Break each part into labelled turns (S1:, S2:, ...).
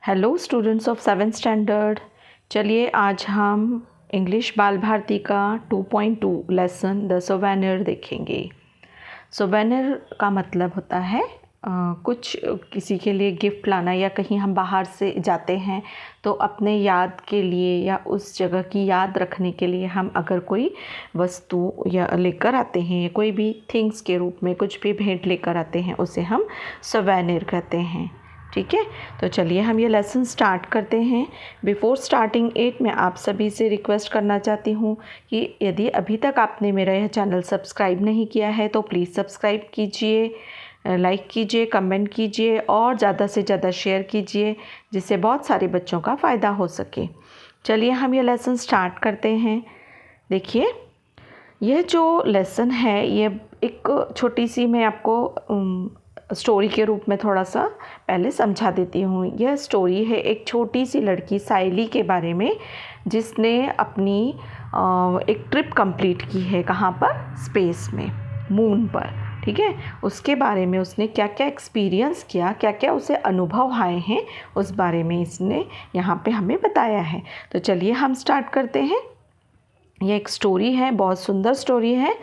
S1: Hello students of 7th standard. चलिए आज हम इंग्लिश बाल भारती का 2.2 लेसन द सोवेनिर देखेंगे। सोवेनिर का मतलब होता है कुछ किसी के लिए गिफ्ट लाना, या कहीं हम बाहर से जाते हैं तो अपने याद के लिए या उस जगह की याद रखने के लिए हम अगर कोई वस्तु या लेकर आते हैं, कोई भी थिंग्स के रूप में कुछ भी भेंट लेकर आते हैं, उसे हम सोवेनिर कहते हैं। ठीक है, तो चलिए हम ये लेसन स्टार्ट करते हैं। बिफोर स्टार्टिंग इट मैं आप सभी से रिक्वेस्ट करना चाहती हूँ कि यदि अभी तक आपने मेरा यह चैनल सब्सक्राइब नहीं किया है तो प्लीज़ सब्सक्राइब कीजिए, लाइक कीजिए, कमेंट कीजिए और ज़्यादा से ज़्यादा शेयर कीजिए, जिससे बहुत सारे बच्चों का फ़ायदा हो सके। चलिए हम ये लेसन स्टार्ट करते हैं। देखिए, यह जो लेसन है ये एक छोटी सी मैं आपको स्टोरी के रूप में थोड़ा सा पहले समझा देती हूँ। यह स्टोरी है एक छोटी सी लड़की साइली के बारे में, जिसने अपनी एक ट्रिप कंप्लीट की है। कहाँ पर? स्पेस में, मून पर। ठीक है, उसके बारे में उसने क्या क्या एक्सपीरियंस किया, क्या क्या उसे अनुभव आए हैं, उस बारे में इसने यहाँ पे हमें बताया है। तो चलिए हम स्टार्ट करते हैं। यह एक स्टोरी है, बहुत सुंदर स्टोरी है।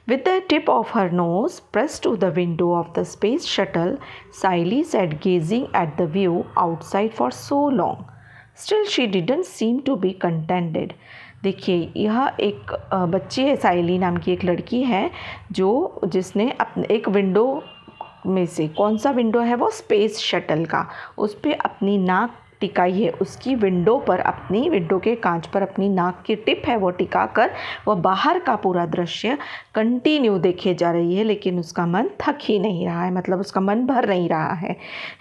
S1: With the tip of her nose pressed to the window of the space shuttle, Siley sat gazing at the view outside for so long. Still, she didn't seem to be contented. देखिए, यह एक बच्ची है, साइली नाम की एक लड़की है, जिसने अपने एक विंडो में से, कौन सा विंडो है वो? स्पेस शटल का। उस पर अपनी नाक टिकाई है, उसकी विंडो पर, अपनी विंडो के कांच पर अपनी नाक की टिप है वो टिकाकर वह बाहर का पूरा दृश्य कंटिन्यू देखे जा रही है, लेकिन उसका मन थक ही नहीं रहा है, मतलब उसका मन भर नहीं रहा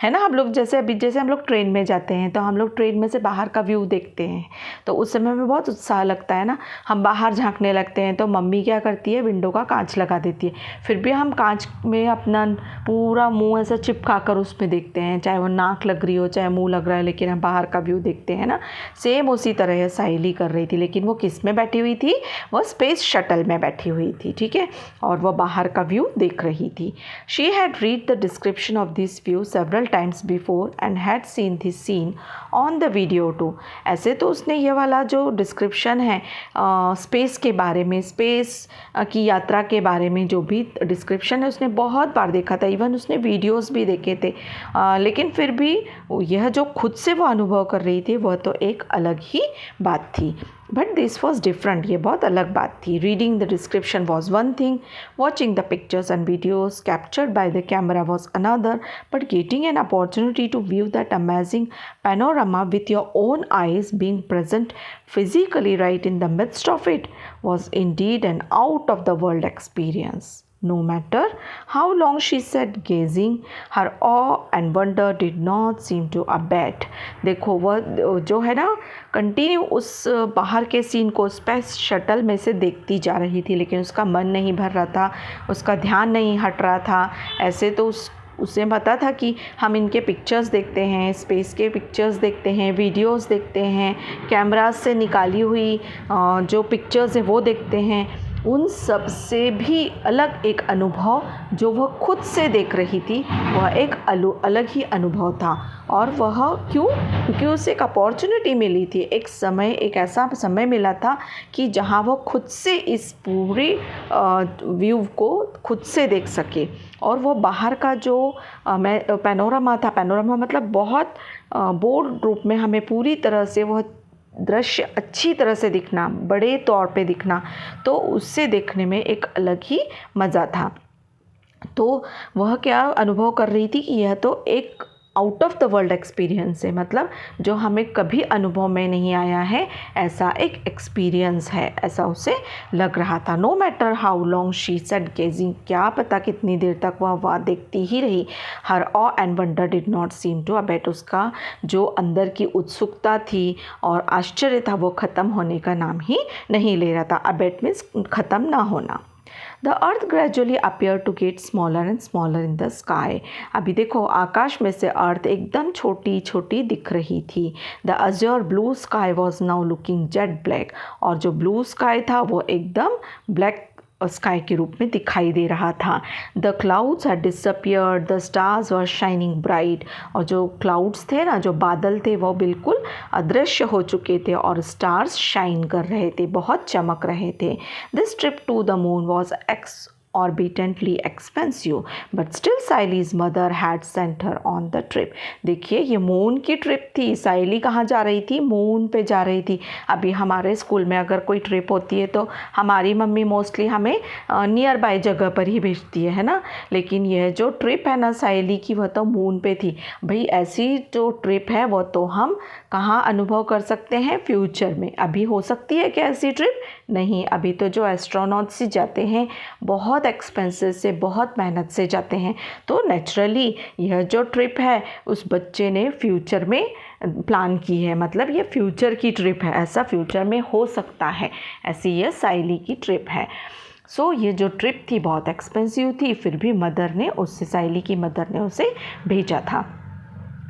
S1: है ना। हम लोग जैसे हम लोग ट्रेन में जाते हैं तो हम लोग ट्रेन में से बाहर का व्यू देखते हैं, तो उस समय में बहुत उत्साह लगता है ना, हम बाहर झांकने लगते हैं। तो मम्मी क्या करती है, विंडो का कांच लगा देती है, फिर भी हम कांच में अपना पूरा मुँह ऐसा चिपका कर उसमें देखते हैं, चाहे वो नाक लग रही हो चाहे मुँह लग रहा है, लेकिन हम बाहर का व्यू देखते हैं ना। सेम उसी तरह यह साइली कर रही थी, लेकिन वो किस में बैठी हुई थी? वो स्पेस शटल में बैठी हुई थी। ठीक है, और वो बाहर का व्यू देख रही थी। She had read the description of this view several times before and had seen this scene on the video too. ऐसे तो उसने ये वाला जो डिस्क्रिप्शन है स्पेस के बारे में, स्पेस की यात्रा के बारे में जो भी डिस्क्रिप्शन है उसने बहुत बार देखा था, इवन उसने वीडियोस भी देखे थे, लेकिन फिर भी यह जो खुद से वो अनुभव कर रही थी वह तो एक अलग ही बात थी। बट दिस वॉज डिफरेंट, ये बहुत अलग बात थी। Reading the description was one thing, watching the pictures and videos captured by the camera was another, but getting an opportunity to view that amazing panorama with your own eyes, being present physically right in the midst of it, was indeed an out of the world experience. No matter how long she sat gazing, her awe and wonder did not seem to abate. देखो, वह जो है ना continue उस बाहर के scene को space shuttle में से देखती जा रही थी, लेकिन उसका मन नहीं भर रहा था, उसका ध्यान नहीं हट रहा था। ऐसे तो उसे पता था कि हम इनके पिक्चर्स देखते हैं, स्पेस के पिक्चर्स देखते हैं, वीडियोस देखते हैं, कैमरास से निकाली हुई जो पिक्चर्स है वो देखते हैं, उन सब से भी अलग एक अनुभव जो वह खुद से देख रही थी, वह एक अलग ही अनुभव था। और वह क्योंकि उसे एक अपॉर्चुनिटी मिली थी, एक समय, एक ऐसा समय मिला था कि जहाँ वह खुद से इस पूरे व्यू को खुद से देख सके। और वो बाहर का जो पैनोरामा था, पैनोरामा मतलब बहुत बोल्ड रूप में हमें पूरी तरह से वह दृश्य अच्छी तरह से दिखना, बड़े तौर पे दिखना, तो उससे देखने में एक अलग ही मज़ा था। तो वह क्या अनुभव कर रही थी कि यह तो एक out of the world experience है, मतलब जो हमें कभी अनुभव में नहीं आया है, ऐसा एक एक्सपीरियंस है, ऐसा उसे लग रहा था। No matter how long she sat gazing, क्या पता कितनी देर तक वह देखती ही रही। Her awe and wonder did not seem to abate, उसका जो अंदर की उत्सुकता थी और आश्चर्य था वो ख़त्म होने का नाम ही नहीं ले रहा था। अबेट मीन्स ख़त्म ना होना। The earth gradually appeared to get smaller and smaller in the sky. अभी देखो, आकाश में से अर्थ एकदम छोटी छोटी दिख रही थी। The azure blue sky was now looking jet black, और जो ब्लू स्काई था वो एकदम ब्लैक स्काई के रूप में दिखाई दे रहा था। The clouds had disappeared, the stars were shining bright, और जो क्लाउड्स थे ना, जो बादल थे, वो बिल्कुल अदृश्य हो चुके थे और स्टार्स शाइन कर रहे थे, बहुत चमक रहे थे। This trip to the moon was exorbitantly expensive, but still Saily's mother had sent her on the trip. देखिए, ये मून की ट्रिप थी। साइली कहाँ जा रही थी? मून पे जा रही थी। अभी हमारे स्कूल में अगर कोई ट्रिप होती है तो हमारी मम्मी मोस्टली हमें नियर बाय जगह पर ही भेजती है ना, लेकिन यह जो ट्रिप है ना साइली की, वह तो मून पे थी। भाई ऐसी जो ट्रिप है वो तो हम कहाँ अनुभव कर सकते हैं? फ्यूचर में। अभी हो सकती है क्या ऐसी ट्रिप? नहीं, अभी तो जो एस्ट्रोनॉट्स जाते हैं बहुत एक्सपेंसिव से, बहुत मेहनत से जाते हैं, तो नेचुरली यह जो ट्रिप है उस बच्चे ने फ्यूचर में प्लान की है, मतलब ये फ्यूचर की ट्रिप है, ऐसा फ्यूचर में हो सकता है, ऐसी यह साइली की ट्रिप है। सो ये जो ट्रिप थी बहुत एक्सपेंसिव थी, फिर भी मदर ने उससे, साइली की मदर ने उसे भेजा था।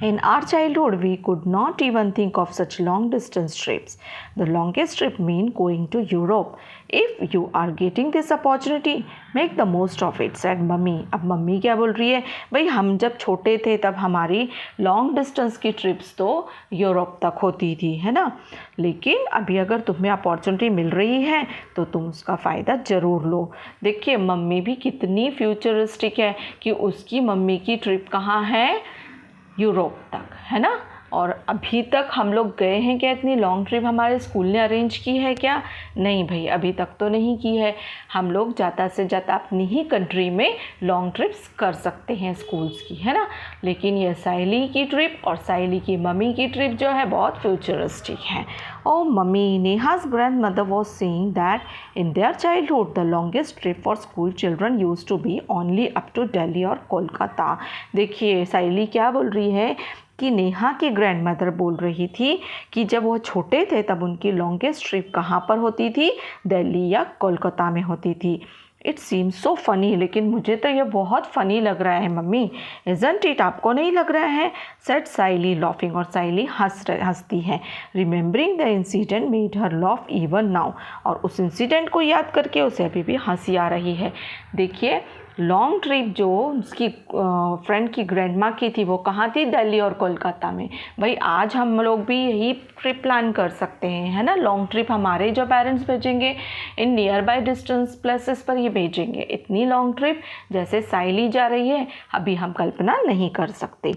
S1: In our childhood, we could not even think of such long distance trips. The longest trip means going to Europe. If you are getting this opportunity, make the most of it, said mummy. अब mummy क्या बोल रही है? भाई हम जब छोटे थे तब हमारी लॉन्ग डिस्टेंस की ट्रिप्स तो यूरोप तक होती थी, है ना, लेकिन अभी अगर तुम्हें अपॉर्चुनिटी मिल रही है तो तुम उसका फ़ायदा ज़रूर लो। देखिए मम्मी भी कितनी फ्यूचरिस्टिक है कि उसकी मम्मी की ट्रिप कहाँ है? यूरोप तक, है ना। और अभी तक हम लोग गए हैं क्या इतनी लॉन्ग ट्रिप? हमारे स्कूल ने अरेंज की है क्या? नहीं भाई, अभी तक तो नहीं की है। हम लोग ज़्यादा से ज़्यादा अपनी ही कंट्री में लॉन्ग ट्रिप्स कर सकते हैं स्कूल्स की, है ना, लेकिन ये साइली की ट्रिप और साइली की मम्मी की ट्रिप जो है बहुत फ्यूचरिस्टिक है। Oh mummy, Neha's grandmother was saying that in their childhood the longest trip for school children used to be only up to Delhi और कोलकाता। देखिए साइली क्या बोल रही है कि नेहा की ग्रैंडमदर बोल रही थी कि जब वो छोटे थे तब उनकी लॉन्गेस्ट ट्रिप कहाँ पर होती थी? दिल्ली या कोलकाता में होती थी। इट सीम्स सो फ़नी, लेकिन मुझे तो ये बहुत फ़नी लग रहा है मम्मी। Isn't it? आपको नहीं लग रहा है? सेड साइली लॉफिंग, और साइली हंसती है। Remembering the incident made her loaf even now, और उस इंसिडेंट को याद करके उसे अभी भी हंसी आ रही है। देखिए लॉन्ग ट्रिप जो उसकी फ्रेंड की ग्रैंडमा की थी वो कहाँ थी? दिल्ली और कोलकाता में। भाई आज हम लोग भी यही ट्रिप प्लान कर सकते हैं, है ना। लॉन्ग ट्रिप हमारे जो पेरेंट्स भेजेंगे in near by distance places पर ये भेजेंगे। इतनी लॉन्ग ट्रिप जैसे साइली जा रही है अभी हम कल्पना नहीं कर सकते।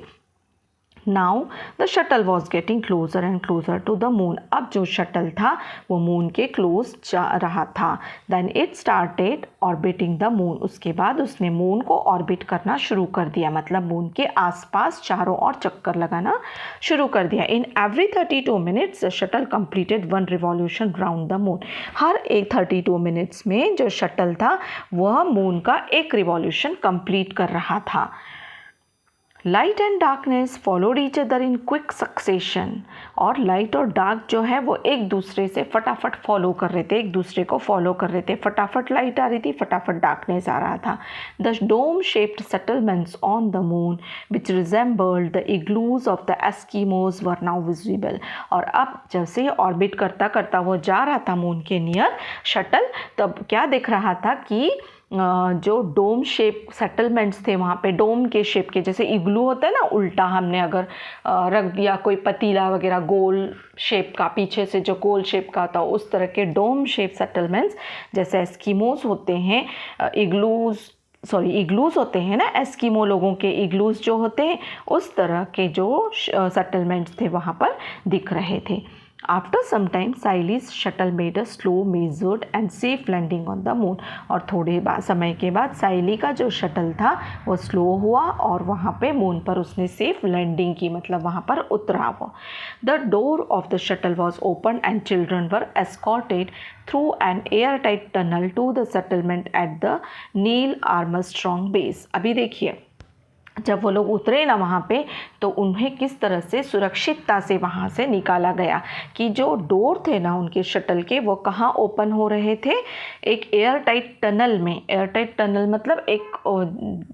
S1: Now the shuttle was getting closer and closer to the moon. अब जो शटल था वो मून के क्लोज जा रहा था। Then it started orbiting the moon. उसके बाद उसने मून को ऑर्बिट करना शुरू कर दिया, मतलब मून के आसपास चारों ओर चक्कर लगाना शुरू कर दिया। In every 32 minutes the shuttle completed one revolution round the moon. हर एक 32 मिनट्स में जो शटल था वह मून का एक रिवॉल्यूशन कंप्लीट कर रहा था। Light and darkness followed each other in quick succession, और लाइट और डार्क जो है वो एक दूसरे से फटाफट फॉलो कर रहे थे, एक दूसरे को फॉलो कर रहे थे। फटाफट लाइट आ रही थी, फटाफट डार्कनेस आ रहा था। The dome shaped settlements on the moon which resembled the igloos of the Eskimos were now visible. और अब जैसे ऑर्बिट करता करता वो जा रहा था मून के नियर शटल, तब क्या दिख रहा था कि जो डोम शेप सेटलमेंट्स थे वहाँ पे, डोम के शेप के, जैसे इग्लू होता है ना, उल्टा हमने अगर रख दिया कोई पतीला वगैरह गोल शेप का, पीछे से जो गोल शेप का होता है, उस तरह के डोम शेप सेटलमेंट्स, जैसे एस्कीमोस होते हैं, इग्लूज होते हैं ना, एस्कीमो लोगों के इग्लूज जो होते हैं, उस तरह के जो सेटलमेंट्स थे वहाँ पर दिख रहे थे। After some time, Saily's shuttle made a slow, measured and safe landing on the moon. और थोड़े समय के बाद साइली का जो शटल था वो स्लो हुआ और वहाँ पे मून पर उसने सेफ लैंडिंग की, मतलब वहाँ पर उतरा वो। The door of the shuttle was opened and children were escorted through an airtight tunnel to the settlement at the Neil Armstrong base. अभी देखिए जब वो लोग उतरे ना वहाँ पे तो उन्हें किस तरह से सुरक्षितता से वहाँ से निकाला गया कि जो डोर थे ना उनके शटल के वो कहाँ ओपन हो रहे थे? एक एयर टाइट टनल में। एयर टाइट टनल मतलब एक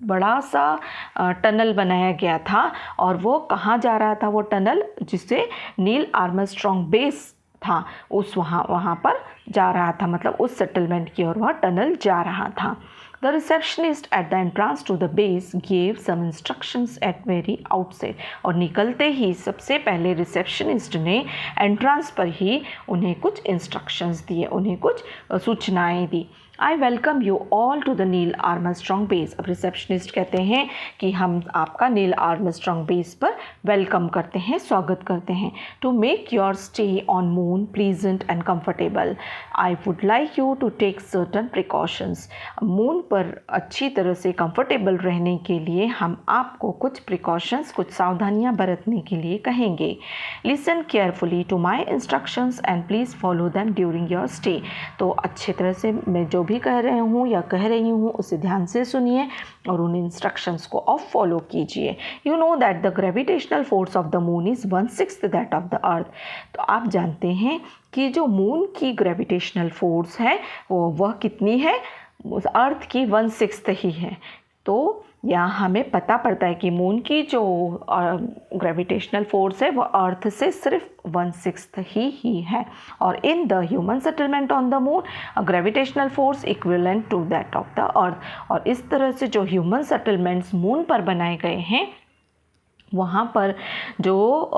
S1: बड़ा सा टनल बनाया गया था, और वो कहाँ जा रहा था वो टनल? जिसे नील आर्मस्ट्रॉन्ग बेस था, उस वहाँ पर जा रहा था, मतलब उस सेटलमेंट की ओर वह टनल जा रहा था। The receptionist at the entrance to the base gave some instructions at very outset. और निकलते ही सबसे पहले रिसेप्शनिस्ट ने एंट्रांस पर ही उन्हें कुछ इंस्ट्रक्शंस दिए, उन्हें कुछ सूचनाएं दी। I welcome you all to the Neil Armstrong base. अब रिसेप्शनिस्ट कहते हैं कि हम आपका नील आर्मस्ट्रॉन्ग बेस पर वेलकम करते हैं, स्वागत करते हैं। To make your stay on moon pleasant and comfortable I would like you to take certain precautions. Moon पर अच्छी तरह से कंफर्टेबल रहने के लिए हम आपको कुछ प्रिकॉशंस, कुछ सावधानियां बरतने के लिए कहेंगे। Listen carefully to my instructions and please follow them during your stay. तो अच्छी तरह से मैं जो भी कह रहे हूँ या कह रही हूँ उसे ध्यान से सुनिए और उन इंस्ट्रक्शंस को आप फॉलो कीजिए। You know that the gravitational force of the moon is 1/6 that of the अर्थ। तो आप जानते हैं कि जो मून की ग्रेविटेशनल फोर्स है वह कितनी है, उस अर्थ की 1/6 ही है। तो यहाँ हमें पता पड़ता है कि मून की जो ग्रेविटेशनल फोर्स है वह अर्थ से सिर्फ 1/6 ही है। और in the human settlement on the moon gravitational force equivalent to that of the earth. और इस तरह से जो ह्यूमन सेटलमेंट्स मून पर बनाए गए हैं वहाँ पर जो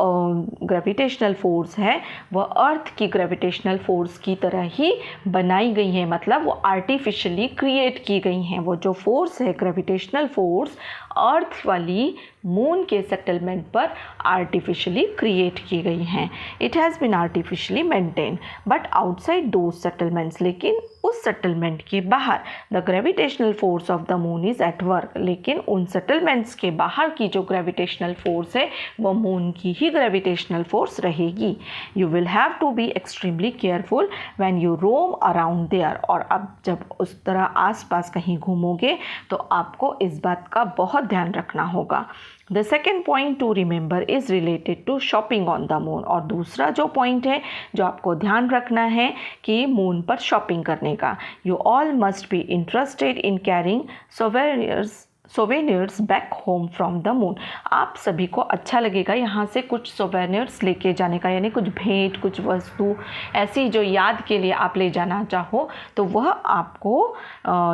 S1: ग्रेविटेशनल फोर्स है वह अर्थ की ग्रेविटेशनल फोर्स की तरह ही बनाई गई हैं, मतलब वो आर्टिफिशियली क्रिएट की गई हैं। वो जो फोर्स है ग्रेविटेशनल फोर्स अर्थ वाली मून के सेटलमेंट पर आर्टिफिशियली क्रिएट की गई हैं। It has been artificially maintain but outside those settlements. लेकिन उस सेटलमेंट के बाहर the gravitational force of the moon is at work. लेकिन उन सेटलमेंट्स के बाहर की जो ग्रेविटेशनल फोर्स है वो मून की ही ग्रेविटेशनल फोर्स रहेगी। You will have to be extremely careful when you roam around there. और अब जब उस तरह आसपास कहीं घूमोगे तो आपको इस बात का बहुत ध्यान रखना होगा। The second point to remember is related to shopping on the moon. और दूसरा जो पॉइंट है जो आपको ध्यान रखना है कि मून पर शॉपिंग करने का। You all must be interested in carrying souvenirs back home from the moon. आप सभी को अच्छा लगेगा यहाँ से कुछ सोवेनियर्स लेके जाने का, यानी कुछ भेंट, कुछ वस्तु ऐसी जो याद के लिए आप ले जाना चाहो तो वह आपको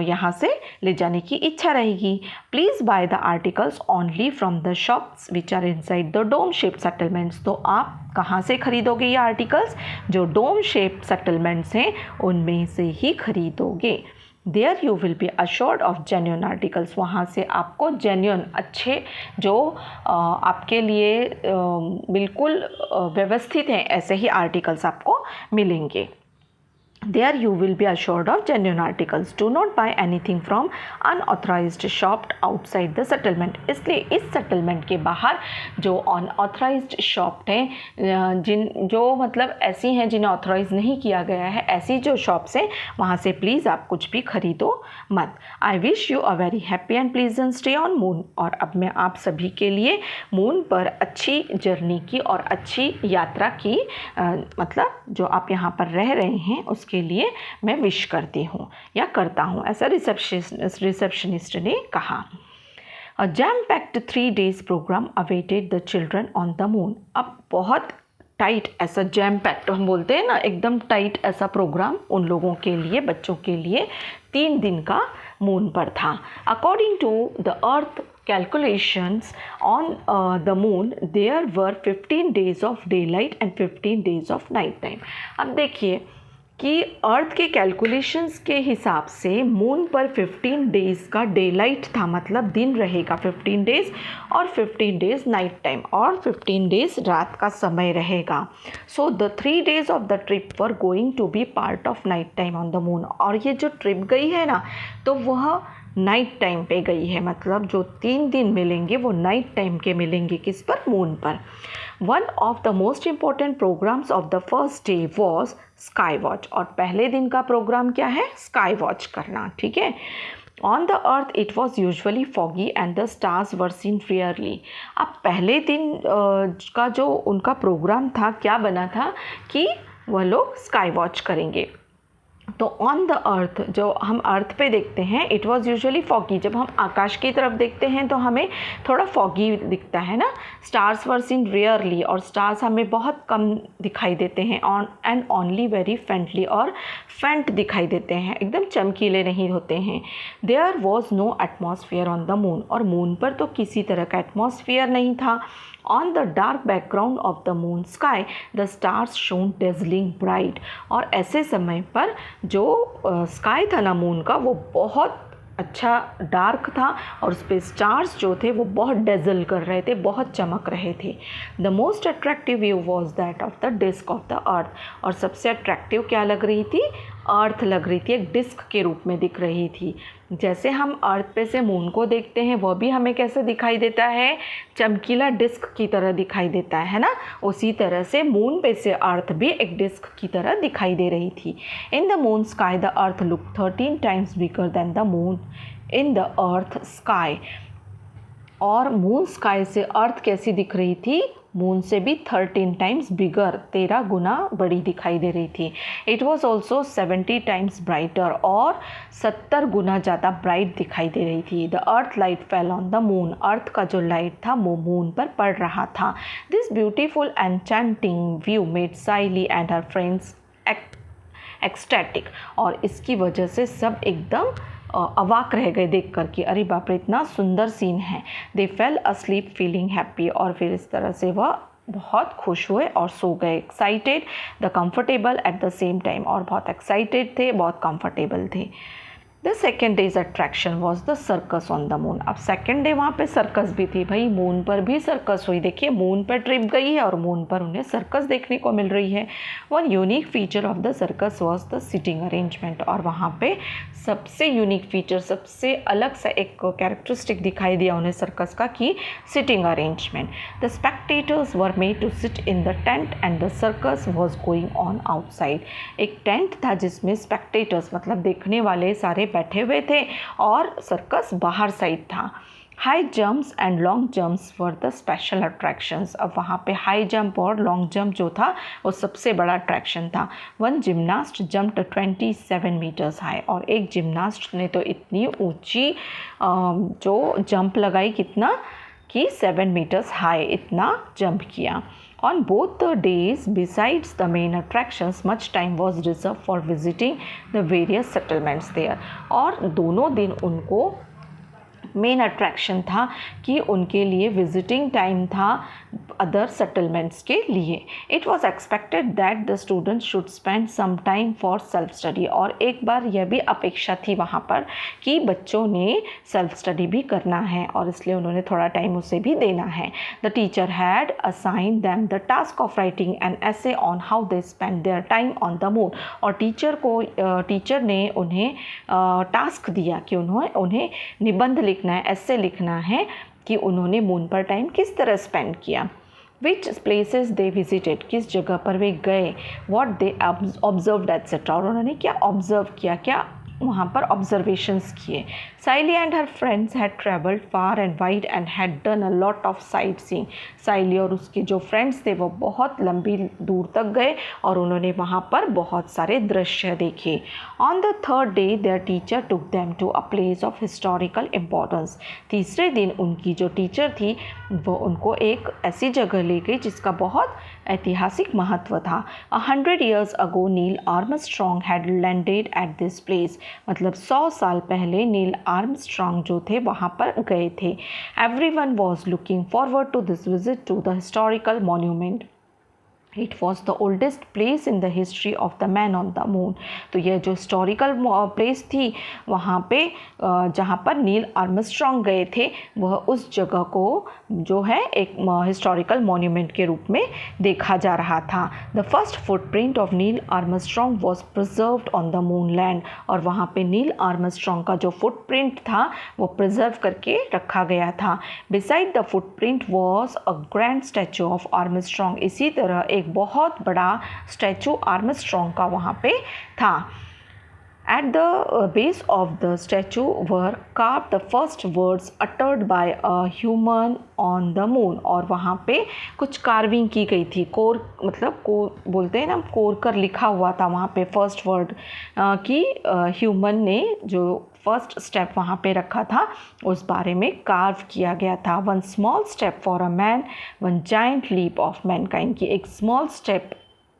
S1: यहाँ से ले जाने की इच्छा रहेगी। Please buy the articles only from the shops which are inside the dome shape settlements. तो आप कहाँ से खरीदोगे ये आर्टिकल्स? जो डोम शेप सेटलमेंट्स हैं उनमें से ही खरीदोगे। There you will be assured of genuine articles. वहाँ से आपको जेन्यून, अच्छे, जो आपके लिए बिल्कुल व्यवस्थित हैं ऐसे ही आर्टिकल्स आपको मिलेंगे। There you will be assured of genuine articles. Do not buy anything from unauthorized shop outside the settlement. इसलिए इस सेटलमेंट के बाहर जो अनऑथराइज्ड शॉप हैं, जो मतलब ऐसी हैं जिन्हें ऑथराइज नहीं किया गया है, ऐसी जो शॉप्स हैं वहाँ से प्लीज़ आप कुछ भी खरीदो मत। I wish you a very happy and pleasant stay on moon. और अब मैं आप सभी के लिए मून पर अच्छी जर्नी की और अच्छी यात्रा की मतलब जो आप यहाँ पर रह रहे हैं उसके लिए मैं विश करती हूँ या करता हूँ, ऐसा रिसेप्शनिस्ट ने कहा। A jam packed 3 days program awaited the children on the moon. अब बहुत टाइट, ऐसा जैम पैक्ड हम बोलते हैं ना, एकदम टाइट ऐसा प्रोग्राम उन लोगों के लिए, बच्चों के लिए 3 दिन का मून पर था। According to the earth calculations on the moon there were 15 days of daylight and 15 days of night time। अब देखिए कि अर्थ के कैलकुलेशंस के हिसाब से मून पर 15 डेज़ का डे लाइट था, मतलब दिन रहेगा 15 डेज़, और 15 डेज़ नाइट टाइम, और 15 डेज़ रात का समय रहेगा। So the 3 days of the trip were going to be part of night time on the moon. और ये जो ट्रिप गई है ना तो वह नाइट टाइम पे गई है, मतलब जो 3 दिन मिलेंगे वो नाइट टाइम के मिलेंगे। किस पर? मून पर। One of the most important programmes of the first day was sky watch. और पहले दिन का प्रोग्राम क्या है? स्काई वॉच करना, ठीक है। On the earth it was usually foggy and the stars were seen rarely. अब पहले दिन का जो उनका प्रोग्राम था क्या बना था कि वह लोग स्काई वॉच करेंगे। तो ऑन द अर्थ, जो हम अर्थ पे देखते हैं, इट वॉज यूजुअली फॉगी। जब हम आकाश की तरफ देखते हैं तो हमें थोड़ा फॉगी दिखता है ना। स्टार्स वर सीन रेयरली, और स्टार्स हमें बहुत कम दिखाई देते हैं। On and only very faintly, और फेंट दिखाई देते हैं, एकदम चमकीले नहीं होते हैं। There was no atmosphere on the moon, और मून पर तो किसी तरह का एटमॉस्फेयर नहीं था। On the dark background of the moon sky, the stars shone dazzling bright. और ऐसे समय पर जो स्काई था ना मून का, वो बहुत अच्छा डार्क था, और उस पर स्टार्स जो थे वो बहुत डेजल कर रहे थे, बहुत चमक रहे थे। The most attractive view was that of the disc of the earth, और सबसे अट्रैक्टिव क्या लग रही थी? अर्थ लग रही थी, एक डिस्क के रूप में दिख रही थी। जैसे हम अर्थ पे से मून को देखते हैं, वह भी हमें कैसे दिखाई देता है? चमकीला डिस्क की तरह दिखाई देता है ना। उसी तरह से मून पे से अर्थ भी एक डिस्क की तरह दिखाई दे रही थी। In the moon sky the earth look 13 times bigger than the moon in the earth sky. और मून स्काई से अर्थ कैसी दिख रही थी? मून से भी 13 टाइम्स बिगर, 13 गुना बड़ी दिखाई दे रही थी। It was also 70 times brighter, और 70 गुना ज़्यादा ब्राइट दिखाई दे रही थी। The earth light fell on the moon, earth का जो लाइट था वो मून पर पड़ रहा था। This beautiful enchanting view made Saili and her friends ecstatic, और इसकी वजह से सब एकदम अवाक रह गए देख कर कि अरे बाप रे, इतना सुंदर सीन है। दे फेल अस्लीप फीलिंग हैप्पी, और फिर इस तरह से वह बहुत खुश हुए और सो गए। Excited the comfortable at the same time, और बहुत एक्साइटेड थे, बहुत कंफर्टेबल थे। The second days attraction was the circus on the moon. अब सेकेंड डे वहाँ पे सर्कस भी थी। भाई मून पर भी सर्कस हुई। देखिए, मून पर ट्रिप गई है और मून पर उन्हें सर्कस देखने को मिल रही है। One unique feature of the circus was the sitting arrangement, और वहाँ पे सबसे यूनिक फीचर, सबसे अलग सा एक कैरेक्टरिस्टिक दिखाई दिया उन्हें सर्कस का, कि sitting arrangement. The spectators were made to sit in the tent and the circus was going on outside. एक टेंट था जिसमें स्पेक्टेटर्स मतलब देखने वाले सारे बैठे हुए थे, और सर्कस बाहर साइड था। High jumps and long jumps were the special attractions. अब वहाँ पे हाई जंप और लॉन्ग जंप जो था वो सबसे बड़ा अट्रैक्शन था। One gymnast jumped 27 metres high, और एक जिमनास्ट ने तो इतनी ऊंची जो जंप लगाई, कितना कि 7 मीटर्स हाई इतना जंप किया। On both the days, besides the main attractions, much time was reserved for visiting the various settlements there. और दोनों दिन उनको मेन अट्रैक्शन था कि उनके लिए विजिटिंग टाइम था अदर सेटलमेंट्स के लिए। It was expected that the students should spend some time for self study, और एक बार यह भी अपेक्षा थी वहाँ पर कि बच्चों ने सेल्फ स्टडी भी करना है, और इसलिए उन्होंने थोड़ा टाइम उसे भी देना है। The teacher had assign them the task of writing an essay on how they spend their time on the moon, और टीचर ने उन्हें टास्क दिया कि उन्हें निबंध लिखना है, ऐसे लिखना है कि उन्होंने मून पर टाइम किस तरह स्पेंड किया। विच प्लेसेस दे विजिटेड, किस जगह पर वे गए। व्हाट दे ऑब्जर्व्ड एट्सेट्रा, और उन्होंने क्या ऑब्जर्व किया, क्या वहाँ पर ऑब्जर्वेशंस किए। Saili and her friends had travelled far and wide and had done a lot of sight seeing. Saili और उसके जो फ्रेंड्स थे वो बहुत लंबी दूर तक गए और उन्होंने वहाँ पर बहुत सारे दृश्य देखे। On the third day their teacher took them to a place of historical importance. तीसरे दिन उनकी जो टीचर थी वो उनको एक ऐसी जगह ले गई जिसका बहुत ऐतिहासिक महत्व था। 100 years ago Neil Armstrong had landed at this place, मतलब 100 साल पहले नील आर्मस्ट्रॉन्ग जो थे वहाँ पर गए थे। Everyone was looking forward to this visit to the historical monument. It was the oldest place in the history of the man on the moon. तो यह जो हिस्टोरिकल प्लेस थी वहाँ पे जहाँ पर नील आर्मस्ट्रॉन्ग गए थे, वह उस जगह को जो है एक हिस्टोरिकल मॉन्यूमेंट के रूप में देखा जा रहा था। The first footprint of Neil Armstrong was preserved on the moon land, और वहाँ पे नील आर्मस्ट्रॉन्ग का जो फुटप्रिंट था वो प्रिजर्व करके रखा गया था। Beside the footprint was a grand statue of Armstrong. इसी तरह एक बहुत बड़ा स्टैचू आर्मस्ट्रॉन्ग का वहाँ पे था। At the base of the statue were carved the first words uttered by a human on the moon. और वहाँ पे कुछ कार्विंग की गई थी, कोर मतलब कोर बोलते हैं ना, कोर कर लिखा हुआ था वहाँ पे फर्स्ट वर्ड कि ह्यूमन ने जो फर्स्ट स्टेप वहाँ पे रखा था उस बारे में कार्व किया गया था. One small step for a man, one giant leap of mankind की एक स्मॉल स्टेप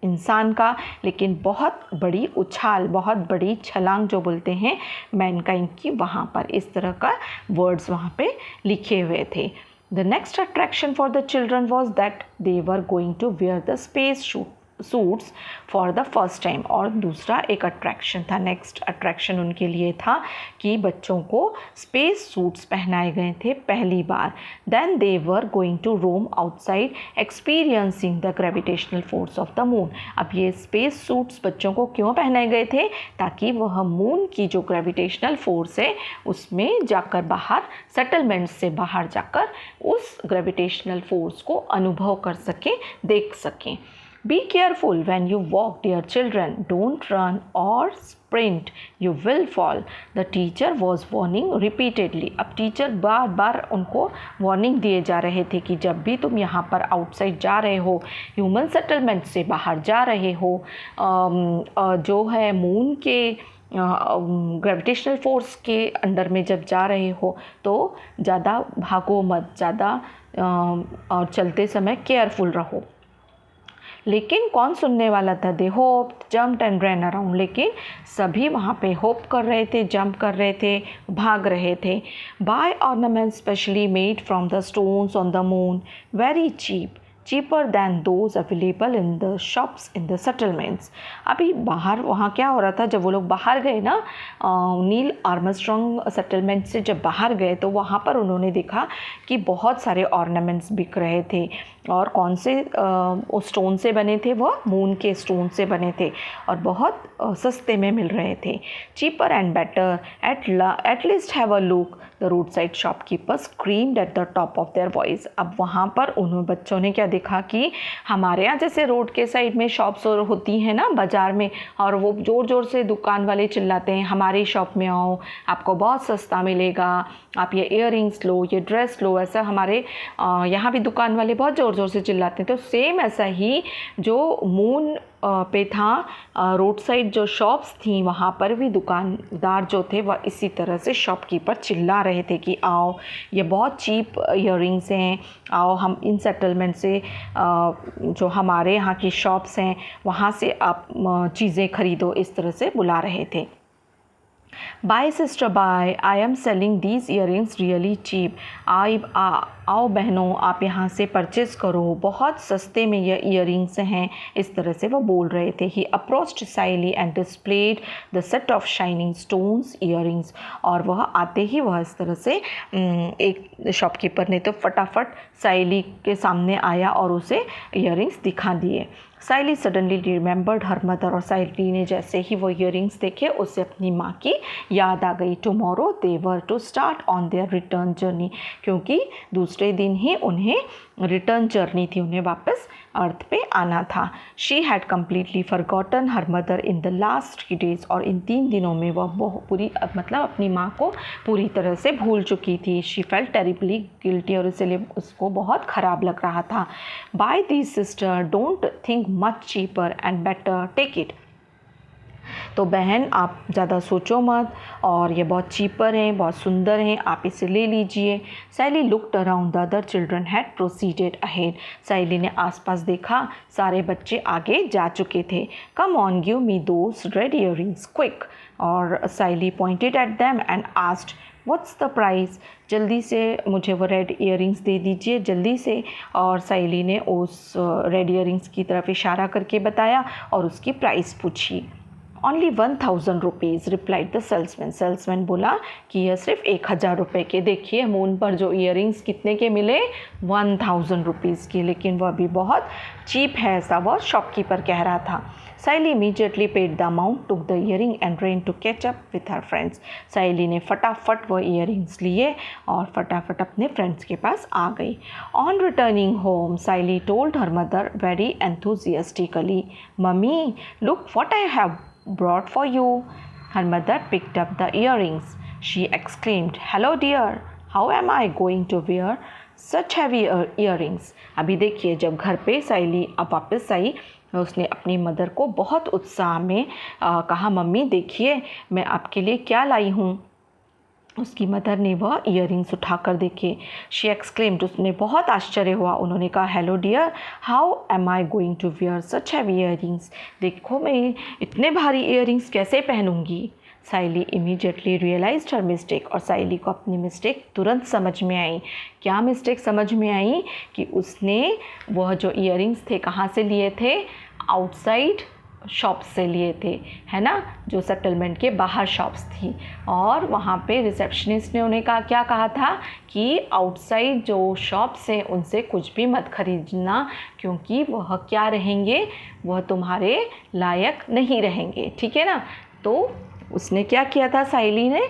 S1: इंसान का, लेकिन बहुत बड़ी उछाल, बहुत बड़ी छलांग जो बोलते हैं मैनकाइंड की, वहाँ पर इस तरह का वर्ड्स वहाँ पे लिखे हुए थे. The next attraction for the children was that they were going to wear the space suits for the first time. और दूसरा एक अट्रैक्शन था, नेक्स्ट अट्रैक्शन उनके लिए था कि बच्चों को स्पेस सूट्स पहनाए गए थे पहली बार. Then they were going to roam outside experiencing the gravitational force of the moon. अब ये स्पेस सूट्स बच्चों को क्यों पहनाए गए थे? ताकि वह मून की जो ग्रेविटेशनल फोर्स है उसमें जाकर बाहर, सेटलमेंट से बाहर जाकर उस ग्रेविटेशनल फोर्स को अनुभव कर सकें, देख सकें. Be careful when you walk, dear children. Don't run or sprint. You will fall. The teacher was warning repeatedly. अब टीचर बार बार उनको वार्निंग दिए जा रहे थे कि जब भी तुम यहाँ पर आउटसाइड जा रहे हो, ह्यूमन सेटलमेंट से बाहर जा रहे हो, जो है मून के ग्रेविटेशनल फोर्स के अंडर में जब जा रहे हो तो ज़्यादा भागो मत, ज़्यादा और चलते समय केयरफुल रहो. लेकिन कौन सुनने वाला था? They hope, jumped and ran around. लेकिन सभी वहाँ पे होप कर रहे थे, जंप कर रहे थे, भाग रहे थे. Buy ornaments specially made from the stones on the moon, very cheap, cheaper than those available in the shops in the settlements. अभी बाहर वहाँ क्या हो रहा था, जब वो लोग बाहर गए ना, नील आर्मस्ट्रॉन्ग सेटलमेंट से जब बाहर गए तो वहाँ पर उन्होंने देखा कि बहुत सारे ऑर्नामेंट्स बिक रहे थे. और कौन से स्टोन से बने थे? वह मून के स्टोन से बने थे और बहुत सस्ते में मिल रहे थे. Cheaper and better, at least have a look, the road side shopkeeper screamed at the top of their voice. अब वहाँ पर उन्होंने बच्चों ने क्या देखा कि हमारे यहाँ जैसे रोड के साइड में शॉप्स होती हैं ना बाज़ार में, और वो ज़ोर ज़ोर से दुकान वाले चिल्लाते हैं हमारी शॉप में आओ, आपको बहुत सस्ता मिलेगा, आप ये इयररिंग्स लो, ये ड्रेस लो. ऐसा हमारे यहाँ भी दुकान वाले बहुत ज़ोर ज़ोर से चिल्लाते हैं. तो सेम ऐसा ही जो मून पे था, रोड साइड जो शॉप्स थी वहाँ पर भी दुकानदार जो थे वह इसी तरह से शॉपकीपर चिल्ला रहे थे कि आओ, ये बहुत चीप इयररिंग्स हैं, आओ हम इन सेटलमेंट से जो हमारे यहाँ की शॉप्स हैं वहाँ से आप चीज़ें खरीदो, इस तरह से बुला रहे थे. Buy sister buy, I am selling these earrings really cheap. आओ बहनों, आप यहाँ से परचेज़ करो, बहुत सस्ते में ये इयररिंग्स हैं. इस तरह से वो बोल रहे थे. He approached Saili and displayed the set of shining stones earrings. और वह आते ही वह इस तरह से एक शॉपकीपर ने तो फटाफट साइली के सामने आया और उसे इयररिंग्स दिखा दिए. साइली सडनली रिमेंबर्ड हर मदर. और साइली ने जैसे ही वो इयररिंग्स देखे उसे अपनी माँ की याद आ गई. Tomorrow they were to start on their return journey. क्योंकि दूसरे दिन ही उन्हें रिटर्न जर्नी थी, उन्हें वापस अर्थ पे आना था. She had completely forgotten her mother in the last 3 days. और इन 3 दिनों में वह पूरी मतलब अपनी माँ को पूरी तरह से भूल चुकी थी. She felt terribly guilty. और इसलिए उसको बहुत ख़राब लग रहा था. Buy this sister, don't think much, cheaper and better, take it. तो बहन आप ज़्यादा सोचो मत, और ये बहुत चीपर हैं, बहुत सुंदर हैं, आप इसे ले लीजिए. Saili looked around, the other children had proceeded ahead. Saili ने आसपास देखा, सारे बच्चे आगे जा चुके थे. Come on, give me those red earrings quick. और Saili pointed at them and asked what's the price. जल्दी से मुझे वो रेड इयररिंग्स दे दीजिए, जल्दी से. और साइली ने उस रेड इयररिंग्स की तरफ इशारा करके बताया और उसकी प्राइस पूछी. Only 1000 rupees, replied the salesman. Salesman बोला कि यह सिर्फ 1000 रुपये के. देखिए मून पर जो इयररिंग्स कितने के मिले, 1000 रुपीज़ की. लेकिन वह भी बहुत चीप है, ऐसा वह शॉपकीपर कह रहा था. Saili immediately paid the amount, took the earring and ran to catch up with her friends. Saili ने फटाफट वो इयररिंग्स लिए और फटाफट अपने फ्रेंड्स के पास आ गई. On returning home, Saili told her mother very enthusiastically, mummy look what I have brought for you. Her mother picked up the earrings. She exclaimed, "Hello dear, how am I going to wear such heavy earrings?" अभी देखिए, जब घर पे साइली अब वापस आई, उसने अपनी mother को बहुत उत्साह में कहा, मम्मी देखिए मैं आपके लिए क्या लाई हूँ। उसकी मदर ने वह इयररिंग्स उठाकर देखे। शी एक्सक्लेम्ड, उसने बहुत आश्चर्य हुआ। उन्होंने कहा, hello dear, how am I going to wear such heavy earrings? देखो मैं इतने भारी इयररिंग्स कैसे पहनूंगी। Saili immediately realised her mistake, और साइली को अपनी मिस्टेक तुरंत समझ में आई। क्या मिस्टेक समझ में आई? कि उसने वह जो इयररिंग्स थे कहाँ से लिए थे? आउटसाइड शॉप्स से लिए थे, है ना, जो सेटलमेंट के बाहर शॉप्स थी। और वहाँ पे रिसेप्शनिस्ट ने उन्हें क्या कहा था कि आउटसाइड जो शॉप्स हैं उनसे कुछ भी मत खरीदना, क्योंकि वह क्या रहेंगे, वह तुम्हारे लायक नहीं रहेंगे, ठीक है ना। तो उसने क्या किया था, साइली ने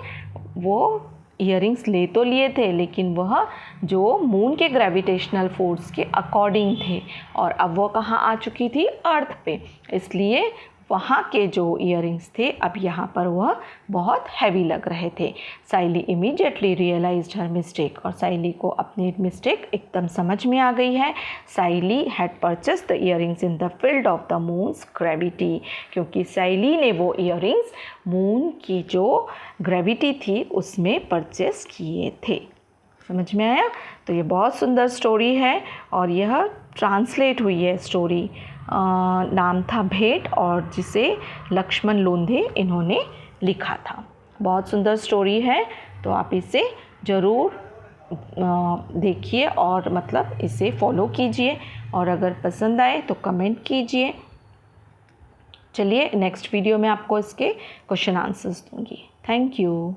S1: वो इयररिंग्स ले तो लिए थे, लेकिन वह जो मून के ग्रेविटेशनल फोर्स के अकॉर्डिंग थे, और अब वो कहाँ आ चुकी थी? अर्थ पे। इसलिए वहाँ के जो इयररिंग्स थे अब यहाँ पर वह बहुत हैवी लग रहे थे। साइली इमीडिएटली रियलाइज्ड हर मिस्टेक, और साइली को अपनी मिस्टेक एकदम समझ में आ गई है। Saili had purchased the earrings in the field of the moon's gravity, क्योंकि साइली ने वो इयररिंग्स मून की जो ग्रेविटी थी उसमें परचेस किए थे। समझ में आया? तो ये बहुत सुंदर स्टोरी है, और यह ट्रांसलेट हुई है स्टोरी। नाम था भेंट, और जिसे लक्ष्मण लोंढे इन्होंने लिखा था। बहुत सुंदर स्टोरी है, तो आप इसे ज़रूर देखिए और मतलब इसे फॉलो कीजिए, और अगर पसंद आए तो कमेंट कीजिए। चलिए नेक्स्ट वीडियो में आपको इसके क्वेश्चन आंसर्स दूंगी। Thank you.